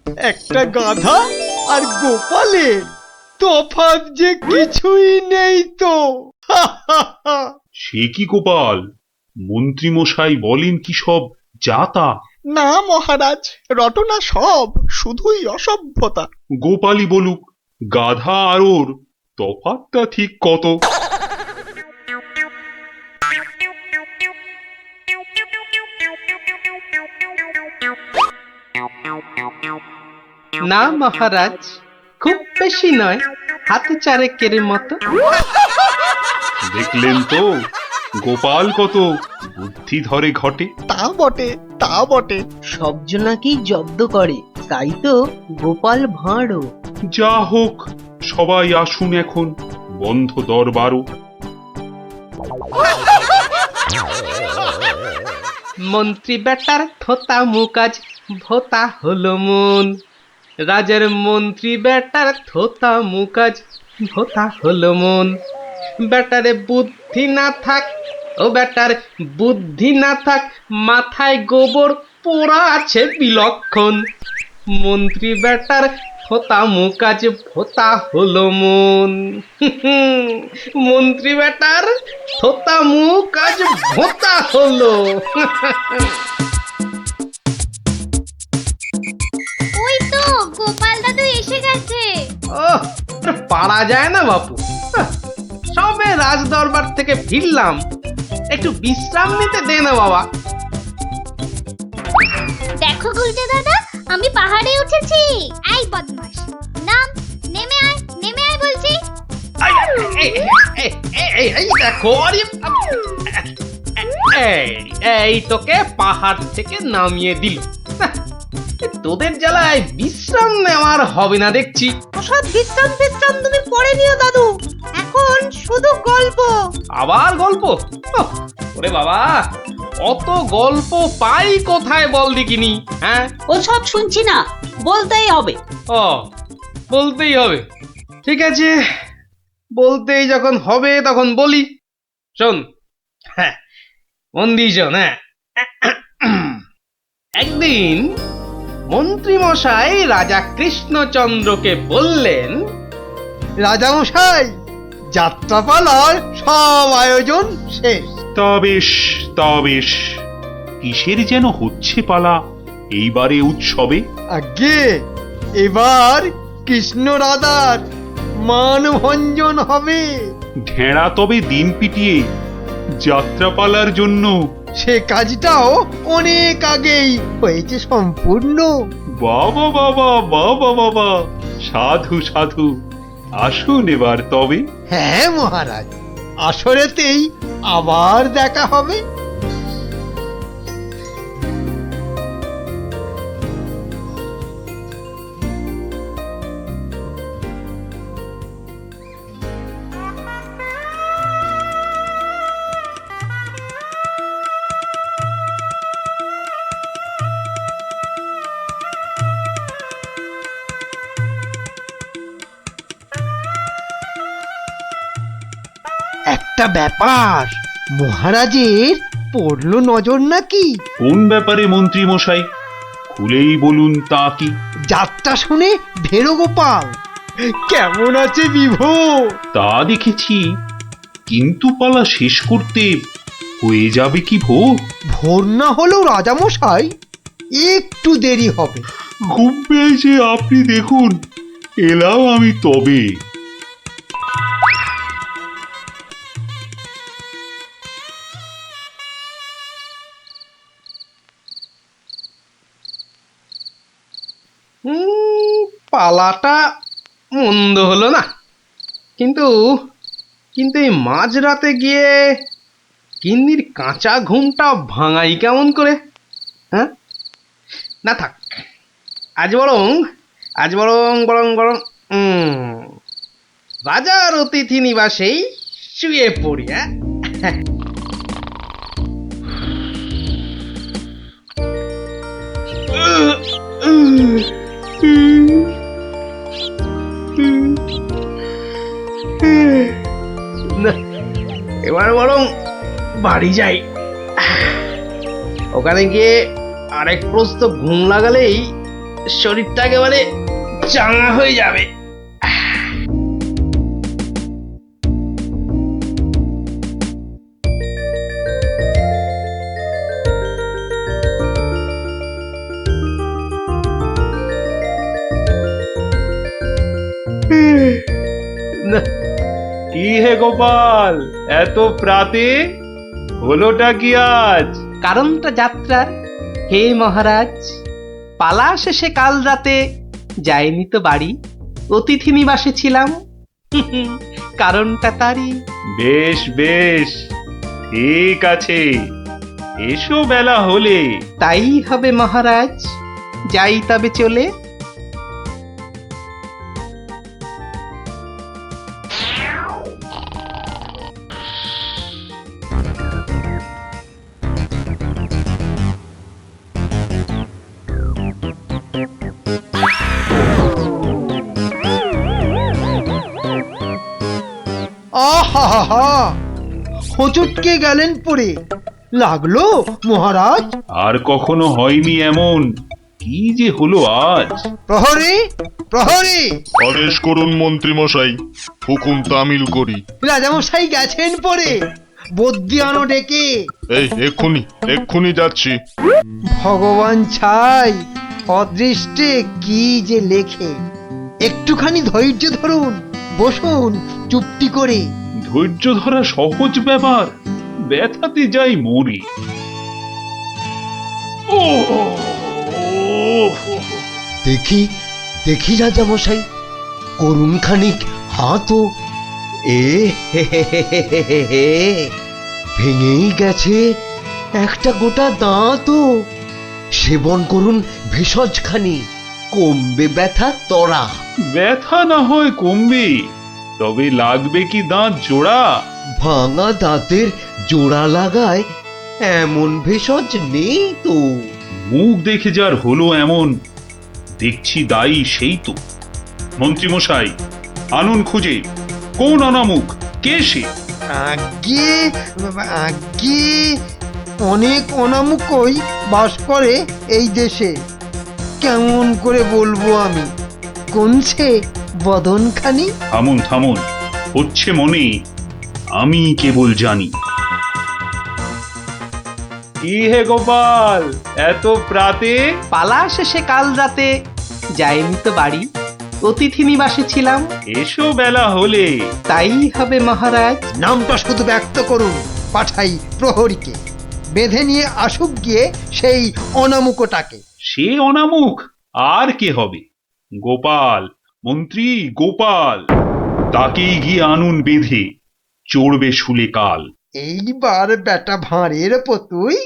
একটা গাধা আর গোপালের তফাৎ যে কিছুই নেই তো। সে কি গোপাল, মন্ত্রী মশাই বলেন কি সব যা তা? না মহারাজ, রটনা সব, শুধুই অসভ্যতা। গোপালই বলুক, গাধা আর ওর তফাৎটা ঠিক কত? না মহারাজ, খুব বেশি নয়, হাতে চারেকের মতো। দেখলেন তো গোপাল কত বুদ্ধি ধরে ঘটে। তা বটে, তা বটে। সব জনাকেই জব্দ করে, তাই তো গোপাল ভাঁড়ও। যা হোক, সবাই আসুন এখন, বন্ধ দরবারও। মন্ত্রী বেটার থোতা মুকাজ ভোতা হলো মন। রাজার মন্ত্রী বেটার থোতা মুকাজ ভোতা হলো মন। বেটারে বুদ্ধি না থাক, ও বেটার বুদ্ধি না থাক, মাথায় গোবর পোড়া আছে বিলক্ষণ। মন্ত্রী বেটার থোতা মুকাজ ভোতা হলো মন। মন্ত্রী বেটার থোতা মুকাজ ভোতা হলো। ওই তো গোপাল দাদু এসে গেছে। ওহ, পারা যায় না বাপু। সবে রাজ দরবার থেকে ফিরলাম, একটু বিশ্রাম নিতে দে না বাবা। দেখো গুলটে দাদা, আমি পাহাড়ে উঠেছি। এই বদমাশ, নাম, নেমে আয়, নেমে আয় বলছি। এই দেখো, এই তোকে পাহাড় থেকে নামিয়ে দিল। তোদের জ্বালায় বিশ্রাম নেওয়ার হবে না দেখছি। ওসব বিশ্রাম বিশ্রাম তুমি পরে নিও দাদু, এখন শুধু গল্প। আবার গল্প? ওরে বাবা, অত গল্প পাই কোথায় বল দেখিনি? হ্যাঁ, ওসব শুনছি না, বলতেই হবে। ও, বলতেই হবে। ঠিক আছে, বলতেই যখন হবে তখন বলি। শোন, হ্যাঁ, মন দিয়ে শোন। হ্যাঁ, একদিন মন্ত্রী মশাই রাজা কৃষ্ণচন্দ্রকে বললেন, রাজামশাই, যাত্রাপালার সব আয়োজন শেষ। তা বেশ, তা বেশ। কিসের যেন হচ্ছে পালা এইবারে উৎসবে? আগে এবার কৃষ্ণ রাধার মানভঞ্জন হবে। ঢেঁড়া তবে দিন পিটিয়ে যাত্রাপালার জন্য। সে কাজটাও অনেক আগেই হয়েছে সম্পূর্ণ। বাবা বাবা বাবা বাবা, সাধু সাধু, আসুন এবার তবে। হ্যাঁ মহারাজ, আসরেতেই আবার দেখা হবে। একটা ব্যাপার, মহারাজের পড়লো নজর নাকি? কোন ব্যাপারে মন্ত্রী মশাই, খুলেই বলুন তা কি? যাত্রা শুনে ভেরোগোপাল কেমন আছে বিভোর? তা দেখেছি, কিন্তু পালা শেষ করতে হয়ে যাবে কি ভোর? ভোর না হলেও রাজামশাই একটু দেরি হবে। ঘুম পেয়েছে আপনি দেখুন, এলাম আমি তবে। পালাটা মন্দ হলো না, কিন্তু কিন্তু এই মাঝরাতে গিয়ে গিন্নির কাঁচা ঘুমটা ভাঙাই কেমন করে? হ্যাঁ, না থাক, আজ বরং বরং রাজার অতিথি নিবাসেই শুয়ে পড়ি। হ্যাঁ, এবার বরং বাড়ি যাই, ওখানে গিয়ে আরেক প্রস্ত ঘুম লাগালেই শরীরটা একেবারে চাঙা হয়ে যাবে। কি হে গোপাল, এত প্রাতে হলোটা কি আজ? কারণটা যাত্রার, হে মহারাজ, পালা শেষে কাল রাতে যাইনি তো বাড়ি, অতিথি নিবাসে ছিলাম। কারণটা তারই। বেশ বেশ, ঠিক আছে, এসো বেলা হলে। তাই হবে মহারাজ, যাই তবে চলে। আহা হোঁচটকে গেলেন পড়ে, লাগলো মহারাজ? আর কখনো হয়নি এমন, কি যে হলো আজ। প্রহরী, প্রহরী! আদেশ করুন মন্ত্রী মশাই, হুকুম তামিল করি। রাজামশাই গেছেন পড়ে, বদ্যি আনো ডেকে। এই এক্ষুনি এক্ষুনি যাচ্ছি। ভগবান ছাই, অদৃষ্টে কি যে লেখে। একটুখানি ধৈর্য ধরুন, বসুন চুপটি করে। ধৈর্য ধরা সহজ ব্যাপার, ব্যথাতে যাই মরি। ও দেখি দেখি রাজামশাই, করুন খানিক হাতও। ভেঙেই গেছে একটা গোটা দাঁতও। সেবন করুন ভেষজ খানি, কমবে ব্যথা তরা। ব্যথা না হয় কমবে, তবে লাগবে কি দাঁত জোড়া? ভাঙা দাঁতের জোড়া লাগায় এমন ভেষজ নেই তো। মুখ দেখে যার হলো এমন, দেখছি দায়ী সেই তো। মন্ত্রী মশাই, আনুন খুঁজে, কোন অনামুখ, কে সে? আগে আগে অনেক অনামুকই বাস করে এই দেশে। কেমন করে বলবো আমি, কোনছে বদনখানি? থামুন থামুন, হচ্ছে মনে, আমি কেবল জানি। কি হে গোপাল, এত প্রাতে? পালা শেষে কাল রাতে যাইনি তো বাড়ি, অতিথি নিবাসে ছিলাম। এসো বেলা হলে। তাই হবে মহারাজ। নামটা শুধু ব্যক্ত করুন, পাঠাই প্রহরীকে, বেঁধে নিয়ে আসুক গিয়ে সেই অনামুকটাকে। সে অনামুখ আর কে হবে? গোপাল, মন্ত্রী গোপাল, তাকেই গিয়ে আনুন বেঁধে, চড়বে শুলে কাল। এইবার বেটা ভাঁড়ের পতুই,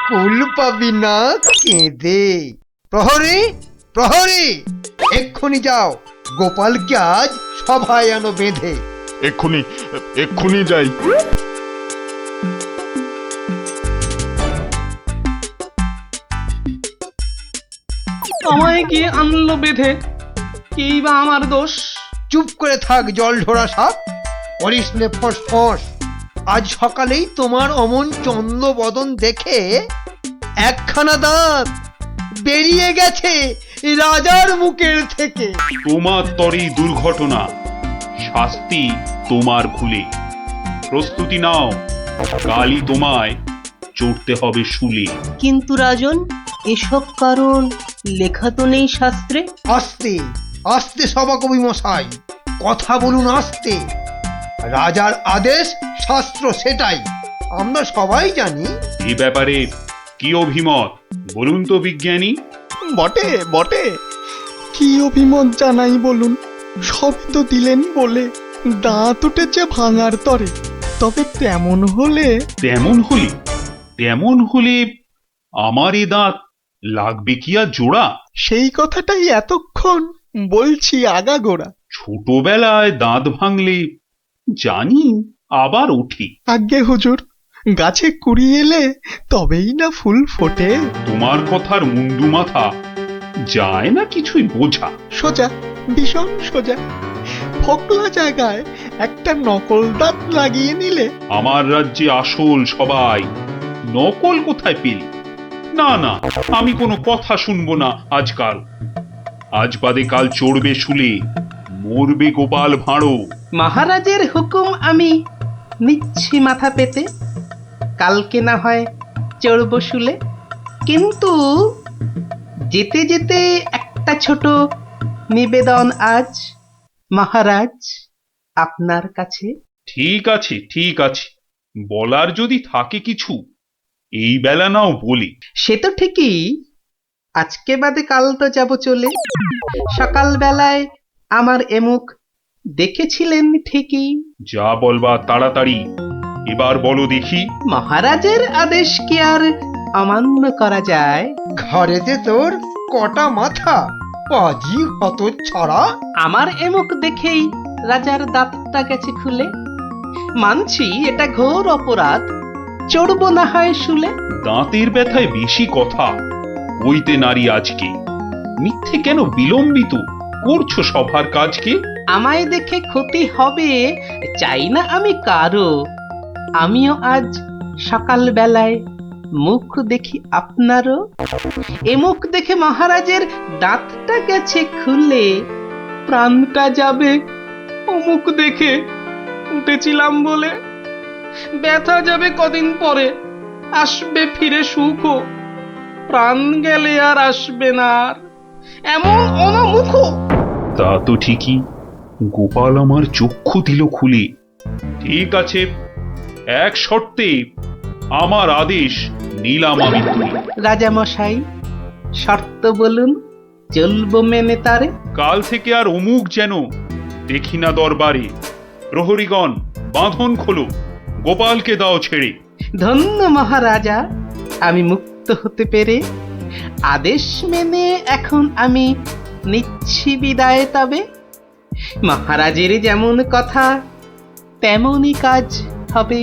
কুল পাবি না কেঁদে। প্রহরী, প্রহরী! এক্ষুনি যাও, গোপালকে আজ সভায় আনো বেঁধে। এক্ষুনি এক্ষুনি যাই। আমায় গিয়ে আনলো বেঁধে, কি বা আমার দোষ? চুপ করে থাক জল ঢোড়া সাপ, করিস নে ফোঁস ফোঁস। আজ সকালেই তোমার অমন চন্দ্র বদন দেখে একখানা দাঁত বেরিয়ে গেছে রাজার মুখের থেকে। তোমার তরে দুর্ঘটনা, শাস্তি তোমার খুলে। প্রস্তুতি নাও, কালই তোমায় চড়তে হবে শুলে। কিন্তু রাজন, এসব কারণ লেখা তো নেই শাস্ত্রে। আস্তে আস্তে সভাকবি মশাই, কথা বলুন আস্তে। রাজার আদেশ শাস্ত্র সেটাই, আমরা সবাই জানি। এ ব্যাপারে কি অভিমত বলুন তো বিজ্ঞানী? বটে বটে, কি অভিমত জানাই বলুন। সবই তো দিলেন বলে, দাঁত উঠেছে ভাঙার তরে। তবে তেমন হলে তেমন হলে আমার এ দাঁত লাগবে কি আর জোড়া? সেই কথাটাই এতক্ষণ বলছি আগাগোড়া। ছোটবেলায় দাঁত ভাঙলে জানি আবার উঠি। আজ্ঞে হুজুর, গাছে কুড়ি এলে তবেই না ফুল ফোটে। তোমার কথার মুন্ডু মাথা যায় না কিছুই বোঝা। সোজা, ভীষণ সোজা। ফোকলা জায়গায় একটা নকল দাঁত লাগিয়ে নিলে। আমার রাজ্যে আসল সবাই, নকল কোথায় পেলি? না না, আমি কোনো কথা শুনবো না আজকাল। আজ বাদে কাল চড়বে শুলে, মরবে গোপাল ভাঁড়ো। মহারাজের হুকুম আমি নিচ্ছি মাথা পেতে, কালকে না হয় চড়ব শুলে। কিন্তু যেতে যেতে একটা ছোট নিবেদন আজ মহারাজ আপনার কাছে। ঠিক আছে, ঠিক আছে, বলার যদি থাকে কিছু এই বেলা নাও বলি। সে তো ঠিকই, আজকে বাদে কাল তো যাব চলে। সকাল বেলায় আমার এমুখ দেখেছিলেন ঠিকই। যা বলবা তাড়াতাড়ি এবার বলো দেখি। মহারাজের আদেশ কি আর অমান্য করা যায়? ঘরেতে তোর কটা মাথা, পাজি হত ছড়া। আমার এমুখ দেখেই রাজার দাঁতটা গেছে খুলে। মানছি এটা ঘোর অপরাধ, চড়ব না হয় শুলে। দাঁতের ব্যথায় বেশি কথা কইতে নারী আজকে, মিথ্যে কেন বিলম্বিত করছো সভার কাজকে? আমায় দেখে ক্ষতি হবে চাই না আমি কারো। আমিও আজ সকাল বেলায় মুখ দেখি আপনারও। এ মুখ দেখে মহারাজের দাঁতটা গেছে খুলে, প্রাণটা যাবে ও মুখ দেখে উঠেছিলাম বলে। ব্যথা যাবে কদিন পরে, আসবে ফিরে সুখ, প্রাণ গেলে আর আসবে না আর এমন অনামুখ। তা তো ঠিকই, গোপাল আমার চক্ষু দিল খুলে। ঠিক আছে, এক শর্তে আমার আদেশ নিলাম আমি তুলে। রাজা মশাই শর্ত বলুন, চলবো মেনে তারে। কাল থেকে আর অমুক যেন দেখি না দরবারে। প্রহরীগণ বাঁধন খোলো, গোপালকে দাও ছেড়ে। ধন্য মহারাজা, আমি মুক্ত হতে পেরে। আদেশ মেনে এখন আমি নিচ্ছি বিদায় তবে। মহারাজের যেমন কথা তেমনই কাজ হবে।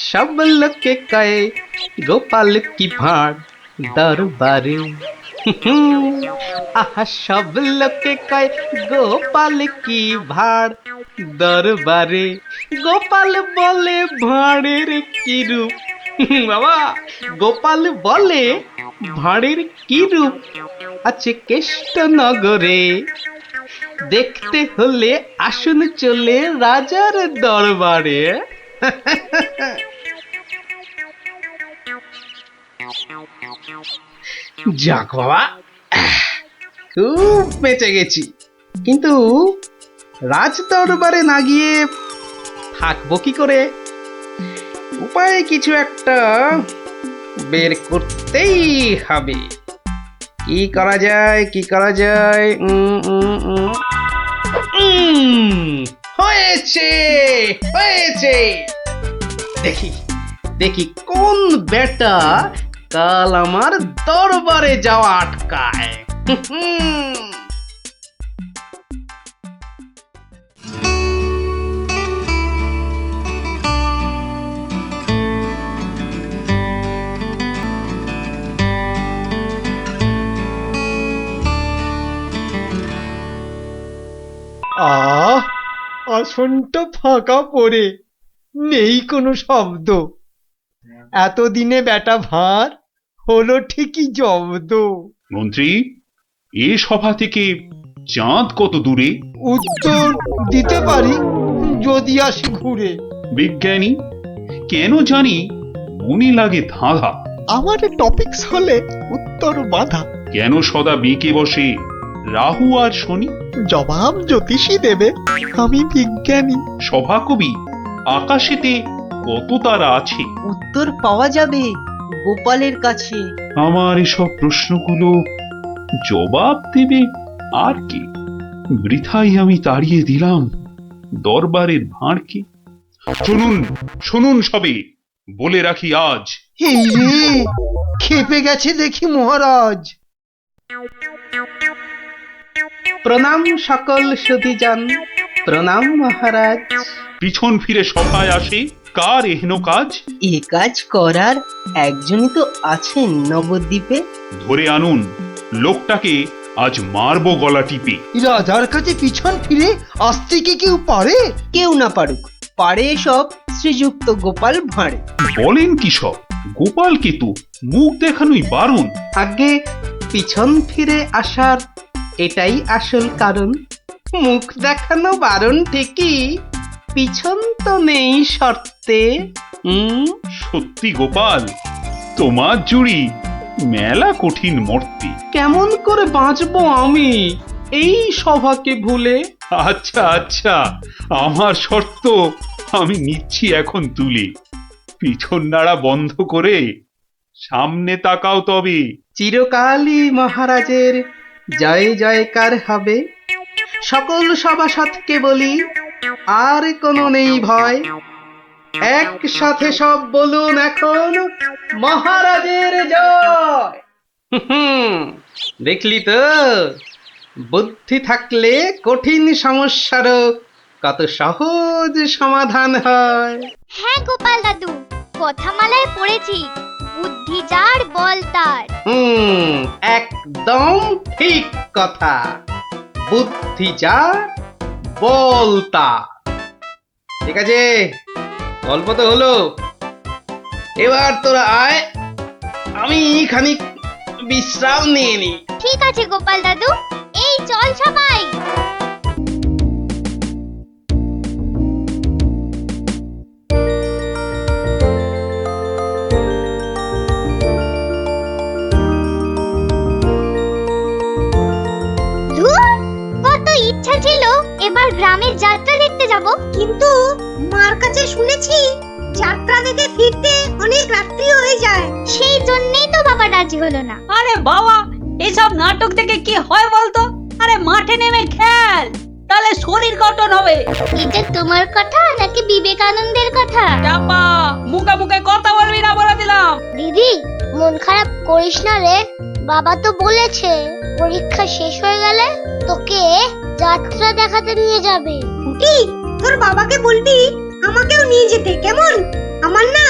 সব লোকে কয়ে গোপাল কি ভাঁড় দরবারে। আহা সব লোকে কয় গোপাল কি ভাঁড় দরবারে। গোপাল বলে ভাঁড়ের কি রূপ। বাবা, গোপাল বলে ভাঁড়ের কি রূপ আছে কেষ্ট নগরে। দেখতে হলে আসুন চলে রাজার দরবারে। যাক বাবা, খুব বেঁচে গেছি। কিন্তু রাজ দরবারে না গিয়ে থাকবো কি করে? উপায় কিছু একটা বের করতেই হবে। কি করা যায়, কি করা যায়? হয়েছে, হয়েছে। দেখি দেখি কোন বেটা কাল আমার দরবারে যাওয়া আটকায়। আসনটা ফাঁকা পড়ে নেই কোনো শব্দ। এতদিনে বেটা ভাঁড় হলো ঠিকই জব্দ। মন্ত্রী, এ সভা থেকে চাঁদ কত দূরে? উত্তর দিতে পারি যদি আসি ঘুরে। বিজ্ঞানী, কেন জানি মনে লাগে ধাঁধা। আমার টপিকস হলে উত্তর বাধা। কেন সদা বেঁকে বসে রাহু আর শনি? জবাব জ্যোতিষী দেবে, আমি বিজ্ঞানী। সভাকবি, আকাশেতে কত তারা আছে? উত্তর পাওয়া যাবে গোপালের কাছে। আমার এসব প্রশ্নগুলো জবাব দেবে আর কে? বৃথাই আমি তাড়িয়ে দিলাম দরবারের ভাঁড়কে। শুনুন, শুনুন সবে, বলে রাখি আজ। এই রে, খেপে গেছে দেখি মহারাজ। প্রণাম সকল সুধীজন, প্রণাম মহারাজ। পিছন ফিরে সভায় আসে কার এহেন কাজ? এ কাজ করার একজনই তো আছেন নবদ্বীপে। ধরে আনুন লোকটাকে, আজ মারবো গলা টিপে। রাজার কাছে পিছন ফিরে আসতে কি কেউ পারে? কেউ না পারুক, পারে সব শ্রীযুক্ত গোপাল ভাঁড়ে। বলেন কি সব? গোপাল কেতু মুখ দেখানোই বারণ। আগে পিছন ফিরে আসার এটাই আসল কারণ। মুখ দেখানো বারণ ঠিকই, পিছন তো নেই শর্তে। সত্যি গোপাল, তোমার জুড়ি মেলা কঠিন মর্তে। কেমন করে বাঁচবো আমি এই সভাকে ভুলে? আচ্ছা আচ্ছা, আমার শর্ত আমি নিচ্ছি এখন তুলে। পিছন নাড়া বন্ধ করে সামনে তাকাও তবে। চিরকালই মহারাজের জয় জয়কার হবে। সকল সভাসদকে বলি, আর কোনো নেই ভয়। একসাথে সব বলুন এখন, মহারাজের জয়। দেখলি তো, বুদ্ধি থাকলে কঠিন সমস্যারও কত সহজ সমাধান হয়। হ্যাঁ গোপাল দাদু, কথামালায় পড়েছি, বুদ্ধি যার বল তার। একদম ঠিক কথা। বুদ্ধি যা বল তার। ঠিক আছে, গল্প তো হলো, এবার তোরা আয়, আমি খানিক বিশ্রাম নিয়ে নি। ঠিক আছে গোপাল দাদু, এই চল সবাই। ধুর, কত ইচ্ছা ছিল এবার গ্রামের যাত্রা দেখতে যাব, কিন্তু মার কাছে শুনেছি যাত্রা দেখে ফিরতে অনেক রাত্রি হয়ে যায়। সেই জন্যই তো বাবা রাজি হলো না। আরে বাবা, এসব নাটক থেকে কি হয় বলতো? আরে মাঠে নেমে খেল, তাহলে শরীর গঠন হবে। এটা তোমার কথা নাকি বিবেকানন্দের কথা? চাপা, মুখে মুখে কথা বলবি না বলে দিলাম। দিদি, মন খারাপ করিস না রে। বাবা তো বলেছে পরীক্ষা শেষ হয়ে গেলে তোকে যাত্রা দেখাতে নিয়ে যাবে। কুটি, তোর বাবাকে বলবি আমাকেও নিয়ে যেতে, কেমন? আমার না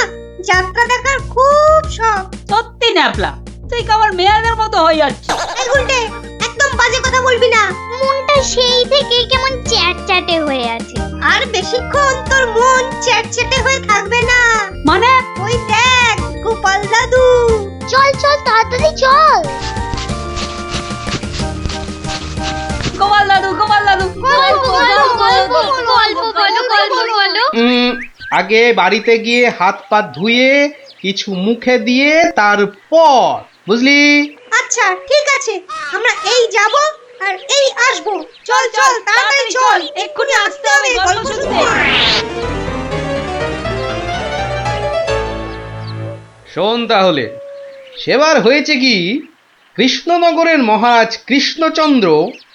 যাত্রা দেখার খুব শখ। সত্যি ন্যাপলা, তুই কেমন মেয়েদের মতো হয়ে যাচ্ছিস। এই গুলটে, একদম বাজে কথা বলবি না। মনটা সেই থেকে কেমন চ্যাটচ্যাটে হয়ে আছে। আর বেশিক্ষণ তোর মন চ্যাটচ্যাটে হয়ে থাকবে না। মানে? ওই দেখ গোপাল দাদু। চল চল তাড়াতাড়ি চল। গোপাল দাদু, গোপাল দাদু, গল্প বলো। আগে বাড়িতে গিয়ে হাত পা ধুয়ে কিছু মুখে দিয়ে তারপর, বুঝলি? আচ্ছা ঠিক আছে, আমরা এই যাব আর এই আসব। চল চল তাড়াতাড়ি চল, এক্ষুনি আসতে হবে গল্প শুনতে। শোন তাহলে, সেবার হয়েছে কি, কৃষ্ণনগরের মহারাজ কৃষ্ণচন্দ্র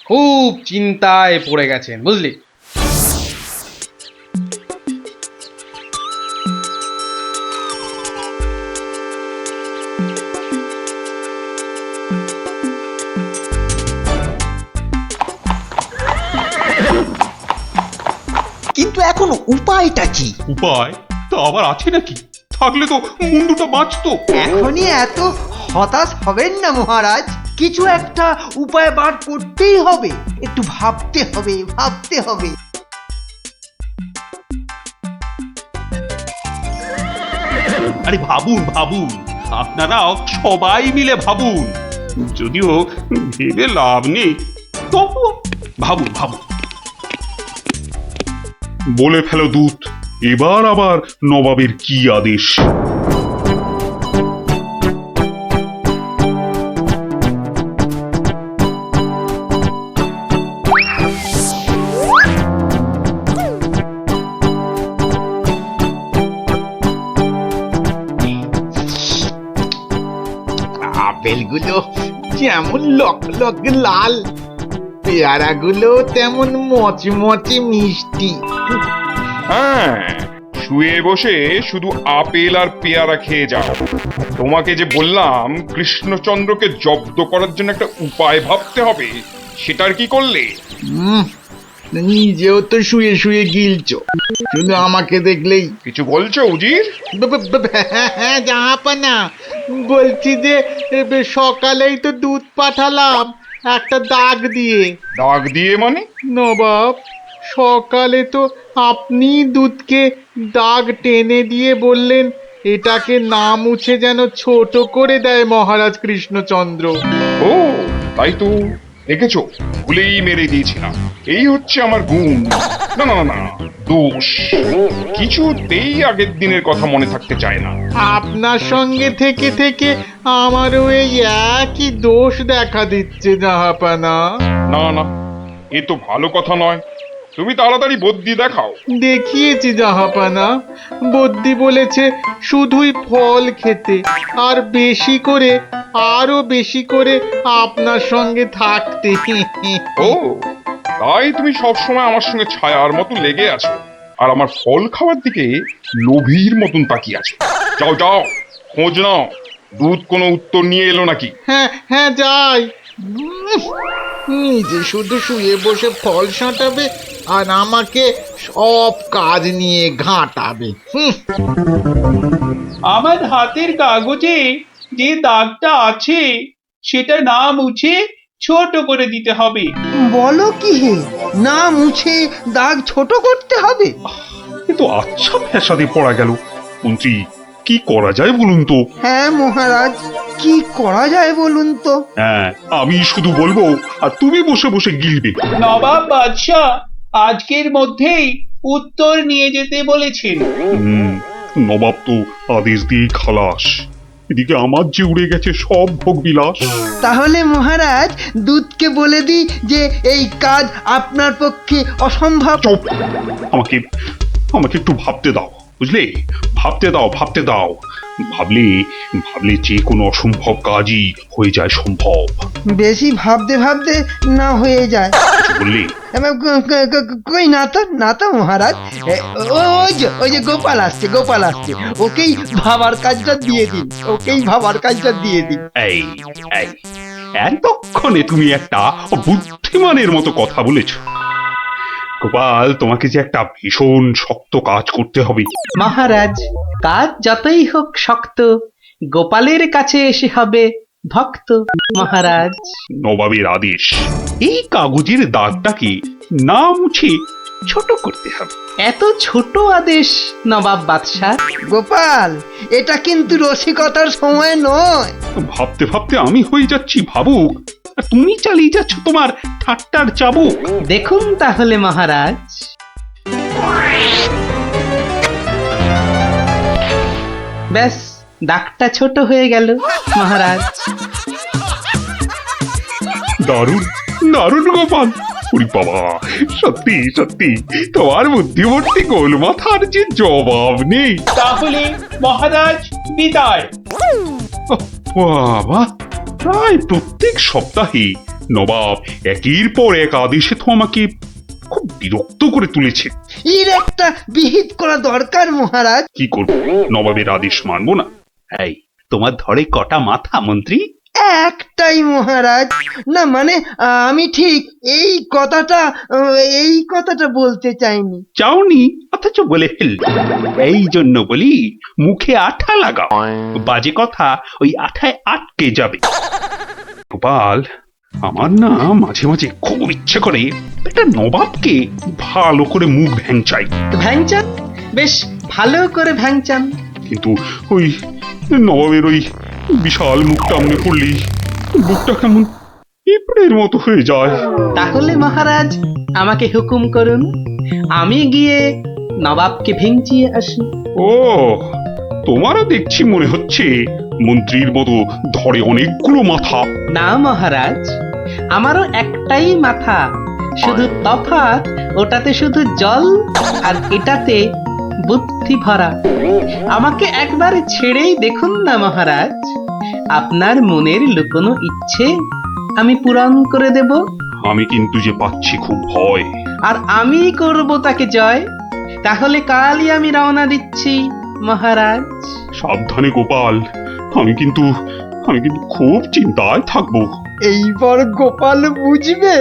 খুব চিন্তায় পড়ে গেছেন, বুঝলি? কিন্তু এখন উপায়টা কি? উপায় তা আবার আছে নাকি? থাকলে তো মুন্ডুটা বাঁচতো। এখনই এত হতাশ হবেন না মহারাজ, কিছু একটা উপায় বার করতেই হবে। একটু ভাবতে হবে, ভাবতে হবে। আরে ভাবুন ভাবুন, আপনারা সবাই মিলে ভাবুন। যদিও ভেবে লাভ নেই, তবু ভাবুন ভাবুন। বলে ফেলো দূত, এবার আবার নবাবের কি আদেশ? আপেলগুলো যেমন লক লক লাল, পেয়ারাগুলো তেমন মচমচে মিষ্টি। হ্যাঁ, শুয়ে বসে শুধু আপেল আর পেয়ারা খেয়ে যাও। তোমাকে যে বললাম কৃষ্ণচন্দ্রকে জব্দ করার জন্য একটা উপায় ভাবতে হবে, সেটার কি করলে? নিজেও তো শুয়ে শুয়ে গিলছো, শুধু আমাকে দেখলেই। কিছু বলছো উজির? হ্যাঁ জাহাপানা, বলছি যে সকালেই তো দুধ পাঠালাম একটা দাগ দিয়ে। দাগ দিয়ে মানে? নবাব, সকালে তো আপনি দুধকে দাগ টেনে দিয়ে বললেন এটাকে না মুছে যেন ছোট করে দেয় মহারাজ কৃষ্ণচন্দ্র। ও তাই তো, দেখেছো, ভুলেই মেরে দিয়েছিলাম। এই হচ্ছে আমার গুণ, না না না না, দোষ। কিছুতেই আগের দিনের কথা মনে থাকতে চায় না। আপনার সঙ্গে থেকে থেকে আমারও এই একই দোষ দেখা দিচ্ছে জাহাপানা। না না, এ তো ভালো কথা নয়। তুমি তাড়াতাড়ি বদ্যি দেখাও। দেখিয়েছি জাহাপানা, বদ্যি বলেছে শুধুই ফল খেতে, আর বেশি করে, আরো বেশি করে আপনার সঙ্গে থাকতে। ও তাই তুমি সবসময় আমার সঙ্গে ছায়ার মতো লেগে আছো, আর আমার ফল খাওয়ার দিকে লোভীর মতন তাকিয়ে আছো। যাও যাও, খোঁজ নাও, দুধ কোনো উত্তর নিয়ে এলো নাকি। হ্যাঁ হ্যাঁ যাই। নিজে শুধু শুয়ে বসে ফল সাঁটাবে আর আমাকে সব কাজ নিয়ে ঘাঁটাবে। আমার হাতের কাগজে যে দাগটা আছে সেটা না মুছে ছোট করে দিতে হবে। বলো কি হে, না মুছে দাগ ছোট করতে হবে? এ তো আচ্ছা ফ্যাসাদে পড়া গেল। মন্ত্রী, কি করা যায় বলুন তো? হ্যাঁ মহারাজ, কি করা যায় বলুন তো? হ্যাঁ, আমি শুধু বলবো আর তুমি বসে বসে গিলবে। নবাব বাদশাহ আজকের মধ্যেই উত্তর নিয়ে যেতে বলেছেন। নবাব তো আদেশ দিয়ে খালাস। এদিকে আমার যে উড়ে গেছে সব ভোগ বিলাস। তাহলে মহারাজ দুধকে বলে দিই যে এই কাজ আপনার পক্ষে অসম্ভব। চুপ! আমাকে আমাকে একটু ভাবতে দাও, বুঝলে? ভাবতে দাও, ভাবতে দাও। ভাবলে ভাবলে যে কোনো অসম্ভব কাজই হয়ে যায় সম্ভব। বেশি ভাবতে ভাবতে না হয়ে যায়। বললে কই না তো, না তো মহারাজ। ওই যে গোপাল আসছে, গোপাল আসছে, ওকেই ভাবার কাজটা দিয়ে দিন, ওকেই ভাবার কাজটা দিয়ে দিন। এই এই এতক্ষণে তুমি একটা বুদ্ধিমানের মতো কথা বলেছ। গোপাল, তোমাকে যে একটা ভীষণ শক্ত কাজ করতে হবে। মহারাজ, কাজ যতই হোক শক্ত, গোপালের কাছে এসে হবে ভক্ত। মহারাজ, নবাবের আদেশ, এই কাগজের দাগটাকে না মুছে ছোট করতে হবে। এত ছোট আদেশ নবাব বাদশাহ? গোপাল, এটা কিন্তু রসিকতার সময় নয়। ভাবতে ভাবতে আমি হয়ে যাচ্ছি ভাবুক, আর তুমি চালিয়ে যাচ্ছ তোমার ঠাট্টার চাবুক। দেখুন তাহলে মহারাজ। ব্যাস, দাগটা ছোট হয়ে গেল মহারাজ। দারুণ দারুণ গোপাল! ওরে বাবা, সত্যি সত্যি তোমার বুদ্ধিমূর্তি গোল মাথার যে জবাব নেই। তাহলে মহারাজ বিদায়। বাবা, প্রায় প্রত্যেক সপ্তাহে নবাব একের পর এক আদেশে তো আমাকে খুব বিরক্ত করে তুলেছে। এর একটা বিহিত করা দরকার মহারাজ। কি করব, নবাবের আদেশ মানবো না? এই, তোমার ধরে কটা মাথা মন্ত্রী? একটাই মহারাজ। না মানে আমি ঠিক এই কথাটা বলতে চাইনি। চাওনি অথচ বলে ফেল। এই জন্য বলি, মুখে আঠা লাগাও, বাজে কথা ওই আঠায় আটকে যাবে। গোপাল, আমার না মাঝে মাঝে খুব ইচ্ছে করে একটা নবাবকে ভালো করে মুখ ভ্যাংচাই। ভ্যাংচান, বেশ ভালো করে ভ্যাংচান। কিন্তু ওই নবাবের ওই বিশাল মুখটা মনে পড়লেই বুকটা কেমন পিঁপড়ের মতো হয়ে যায়। তাহলে মহারাজ আমাকে হুকুম করুন, আমি গিয়ে নবাবকে ভেঙচিয়ে আসি। ও, তোমারও দেখছি মনে হচ্ছে মন্ত্রীর মতো ধরে অনেকগুলো মাথা। না মহারাজ, আমারও একটাই মাথা, শুধু তফাৎ ওটাতে শুধু জল আর এটাতে বুদ্ধি ভরা। আমাকে একবার ছেড়েই দেখুন না মহারাজ, আপনার মনের লুকোনো ইচ্ছে আমি পূরণ করে দেব। আমি কিন্তু যে পাচ্ছি খুব ভয়। আর আমি করব তাকে জয়। তাহলে কালই আমি রওনা দিচ্ছি মহারাজ। সাবধানে গোপাল, আমি কিন্তু খুব চিন্তায় থাকবো। এইবার গোপাল বুঝবে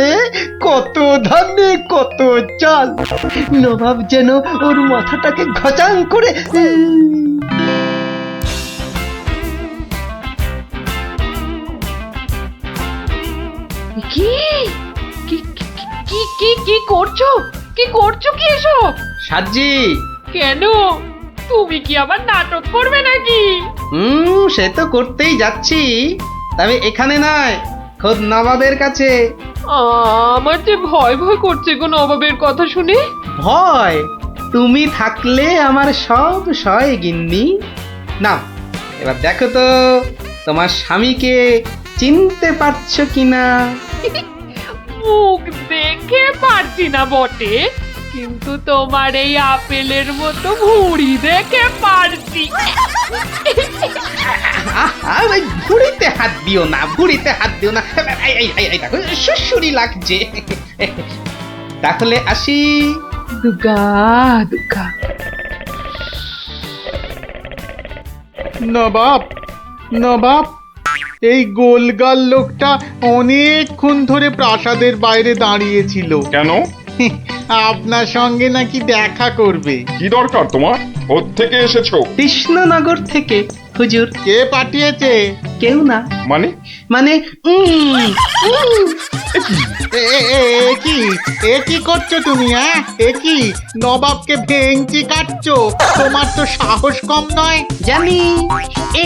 কত ধানে কত চাল। নবাব যেন ওর মাথাটাকে ঘচাং করে কি কি কি কি কি করছো? কি করছো কি এসব? সাজি। কেন? তুমি কি আবার নাটক করবে নাকি? সে তো করতেই যাচ্ছি, তবে এখানে নয়, খোদ নবাবের কাছে। আমার যে ভয় ভয় করছে গো নবাবের কথা শুনে। ভয়? তুমি থাকলে আমার সব সয় গিন্নি। না, এবার দেখো তো তোমার স্বামীকে চিনতে পারছো কিনা। মুখ দেখে পারছি না বটে, কিন্তু তোমার এই আপেলের মতো ভুঁড়ি দেখে পারছি। ওই ভুঁড়িতে হাত দিও না, ভুঁড়িতে হাত দিও না। এই দেখো সুসুরি লাগছে। তাহলে আসি। দুগা দুগা। নবাব, নবাব, এই গোলগাল লোকটা অনেকক্ষণ ধরে প্রাসাদের বাইরে দাঁড়িয়েছিল। কেন? আপনার সঙ্গে নাকি দেখা করবে। কি দরকার তোমার? কোত্থেকে এসেছো? কৃষ্ণনগর থেকে হুজুর। কে পাঠিয়েছে? কেউ না। মানে? মানে এ কি করছো তুমি? হ্যাঁ, এ কি নবাবকে ভেঙচি কাটছো? তোমার তো সাহস কম নয়। জানি।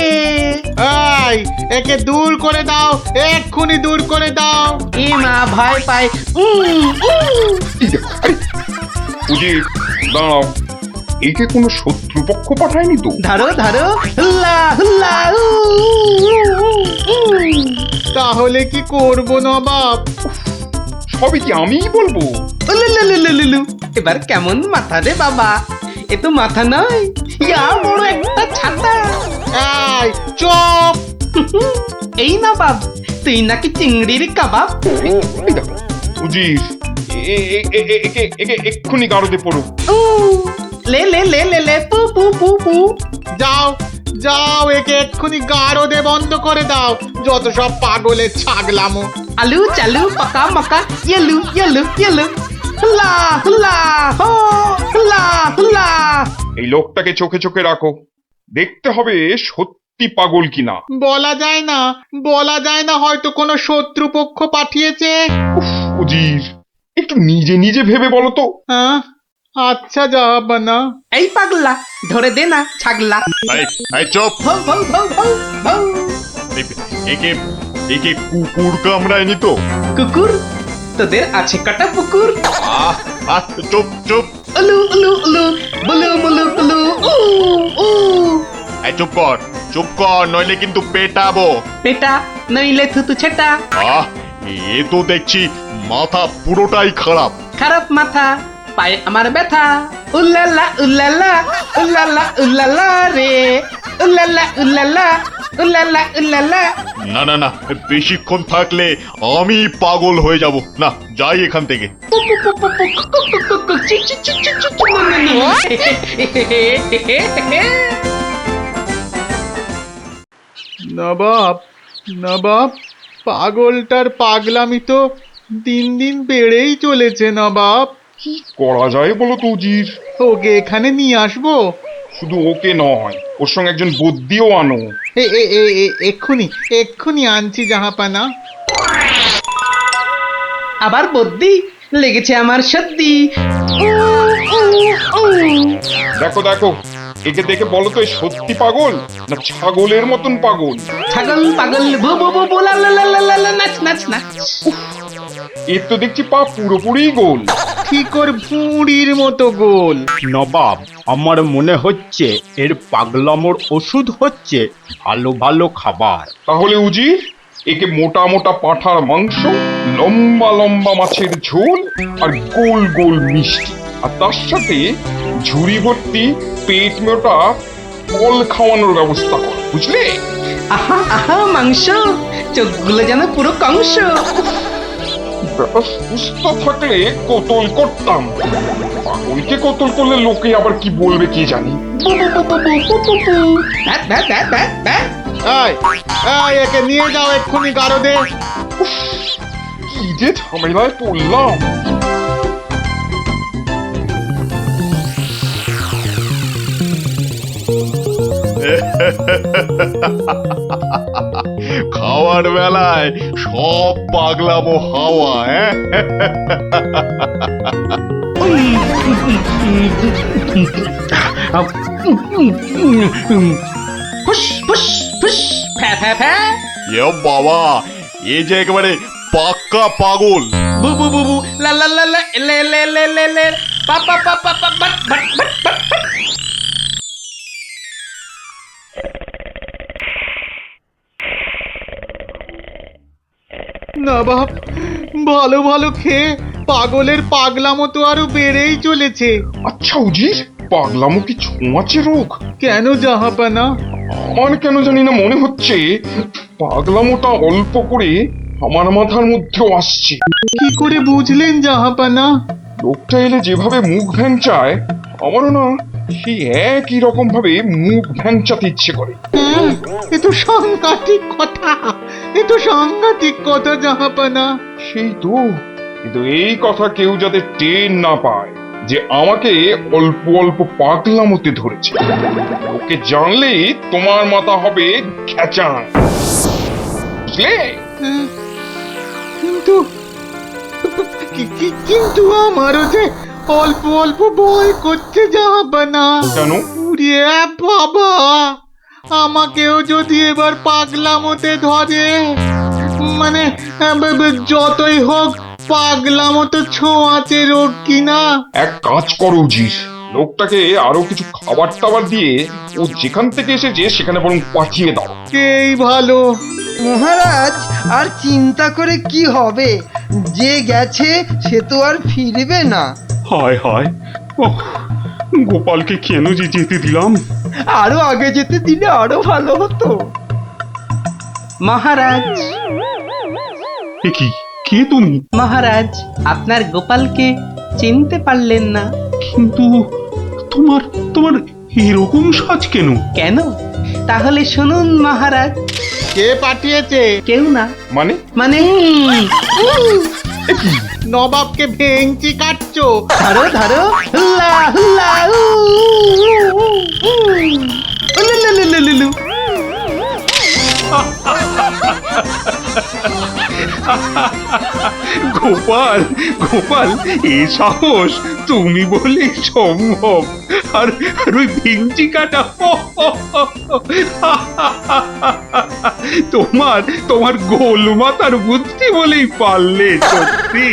এই, একে দূর করে দাও, এক্ষুনি দূর করে দাও। এ মা ভয় পায়। উজির, দাঁড়াও, একে কোনো শত্রুপক্ষ পাঠায়নি তো? ধরো ধরো, হুল্লা হুল্লা। তাহলে কি করবো নবাব? সবই কি আমিই বলবো? এবার কেমন মাথা রে বাবা? এ তো মাথা নয়, ইয়া বড় একটা ছাতা। এই চুপ! এই না বাব, তুই নাকি চিংড়ির কাবাব। এই দেখো, উজির, একে এক্ষুনি গারদে পড়ো। লে লে লে লে লে পু পু পু পু। যাও যাও, একে এক্ষুনি গারদে বন্ধ করে দাও। যত সব পাগলের ছাগলামো। আলু চালু পাকা মাকা ইয়েলু ইয়েলু ইয়েলু। হুল্লা হুল্লা হো, হুল্লা হুল্লা। এই লোকটাকে চোখে চোখে রাখো, দেখতে হবে সত্যি পাগল কিনা। বলা যায় না, বলা যায় না, হয়তো কোনো শত্রুপক্ষ পাঠিয়েছে। উজির, একটু নিজে নিজে ভেবে বলো তো। হ্যাঁ, আচ্ছা জাহাপানা। এই পাগলা, ধরে দে না ছাগলা। চুপ! ভৌ ভৌ ভৌ ভৌ ভৌ। একে কুকুর কামড়ায়নি তো? কুকুর? তোদের আছে কটা পুকুর? চুপ চুপ! উলু উলু উলু, বুলু বুলু বুলু, উ উ। চুপ কর, নইলে কিন্তু পেটাবো। পেটা নইলে থুতু ছেটা। এ তো দেখছি মাথা পুরোটাই খারাপ। খারাপ মাথা, পায়ে আমার ব্যথা। উল্লালা উল্লালা, উল্লালা উল্লালা রে, উল্লালা উল্লালা, উল্লালা উল্লালা। না, বেশিক্ষণ থাকলে আমি পাগল হয়ে যাব। না, যাই এখান থেকে। নবাব, নবাব, পাগলটার পাগলামি তো দিন দিন বেড়েই চলেছে নবাব। কি করা যায় বলো তো উজির? ওকে এখানে নিয়ে আসবো? শুধু ওকে নয়, ওর সঙ্গে একজন বদ্যিও আনো। এক্ষুনি আনছি জাহাপানা। আবার বদ্যি লেগেছে আমার সত্যি। দেখো, একে দেখে বলো তো, সত্যি পাগল না ছাগলের মতন পাগল? ছাগল পাগল ভু ভু ভু ভু, লা লা লা লা লা, নাচ নাচ নাচ। এর তো দেখছি পা পুরোপুরি গোল। ঠিক ওর ভুঁড়ির মতো গোল। নবাব, আমার মনে হচ্ছে এর পাগলামোর ওষুধ হচ্ছে ভালো ভালো খাবার। তাহলে উজির, একে মোটা মোটা পাঁঠার মাংস, লম্বা লম্বা মাছের ঝোল, আর গোল গোল মিষ্টি, আর তার সাথে ঝুড়ি ভর্তি পেট মোটা ফল খাওয়ানোর ব্যবস্থা কর, বুঝলে? আহা আহা মাংস, চোখগুলো যেন পুরো কংস। ব্যাপার সুস্থ থাকলে কতল করতাম, পাগলকে কতল করলে লোকে আবার কি বলবে কে জানি। একে নিয়ে যাও এক্ষুনি গারদে। কি যে ঝামেলায় পড়লাম। খাওয়ার বেলায় সব পাগলামো হাওয়া। ফুস ফুস ফুস ফ্যা ফ্যা ফ্যা এ বাবা, এ যে একেবারে পাক্কা পাগল। বু বু বু বু লা লা লা লা লে লে লে লে লে পা পা পা পা পা but but but but but. না বাপ, ভালো ভালো খেয়ে পাগলের পাগলামো তো আরো বেড়েই চলেছে। আচ্ছা উজির, পাগলামো কি ছোঁয়াচে রোগ? কেন জাহাপানা? আমার কেন জানি না মনে হচ্ছে পাগলামোটা অল্প করে আমার মাথার মধ্যেও আসছে। কি করে বুঝলেন জাহাপানা? লোকটা এলে যেভাবে মুখ ভ্যাংচায়, আমারও না সেই একই রকম ভাবে মুখ ভ্যাংচাতে ইচ্ছে করে। হ্যাঁ, এ তো সাংঘাতিক কথা, এ তো সাংঘাতিক কথা জাহাপানা। সেই তো, কিন্তু এই কথা কেউ যাতে টের না পায় যে আমাকে অল্প অল্প পাগলামোতে ধরেছে, ওকে জানলেই তোমার মাথা হবে খেচান, বুঝলে? হ্যাঁ, কিন্তু কিন্তু আমারও যে অল্প অল্প ভয় করছে জাহাপানা। কেন? উড়িয়ে বাবা, আমাকেও যদি এবার পাগলামোতে ধরে, মানে যতই হোক পাগলামো তো ছোঁয়াচে রোগ কিনা। এক কাজ করো উজির, লোকটাকে আরো কিছু খাবার টাবার দিয়ে ও যেখান থেকে এসেছে সেখানে বরং পাঠিয়ে দাও। এই ভালো। মহারাজ, আর চিন্তা করে কি হবে? যে গেছে সে তো আর ফিরবে না। হায় হায়, ওহ, গোপালকে কেন যে যেতে দিলাম? আরো আগে যেতে দিলে আরো ভালো হতো। মহারাজ, এ কি, কে তুমি? মহারাজ, আপনার গোপালকে চিনতে পারলেন না? কিন্তু তোমার তোমার এরকম সাজ কেন? কেন? তাহলে শুনুন মহারাজ। কে পাঠিয়েছে? কেউ না। মানে? মানে নবাবকে ভেঙচি কাটছো? ধরো ধরো, হুল্লা হুল্লা উ, উ, উ, উ। উলুলুলুলুলু। গোপাল, গোপাল, এ সাহস তুমি বলে সম্ভব? আর ওই ভিঞ্চি কাটা, তোমার তোমার গোল মাথার বুদ্ধি বলেই পারলে। সত্যি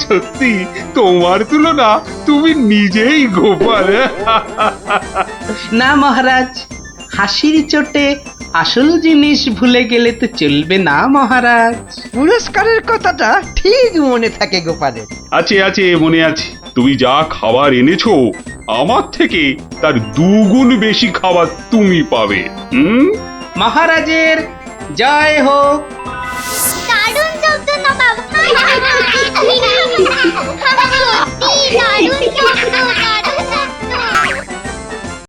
সত্যি তোমার তুলনা তুমি নিজেই গোপাল। না মহারাজ, হাসির চোটে আসল জিনিস ভুলে গেলে তো চলবে না মহারাজ। পুরস্কারের কথাটা ঠিক মনে থাকে গোপালের। আছে আছে, মনে আছে। তুমি যা খাবার এনেছো আমার থেকে তার 2 গুণ বেশি খাবার তুমি পাবে। মহারাজের জয় হোক। দারুণ শব্দ নবাব।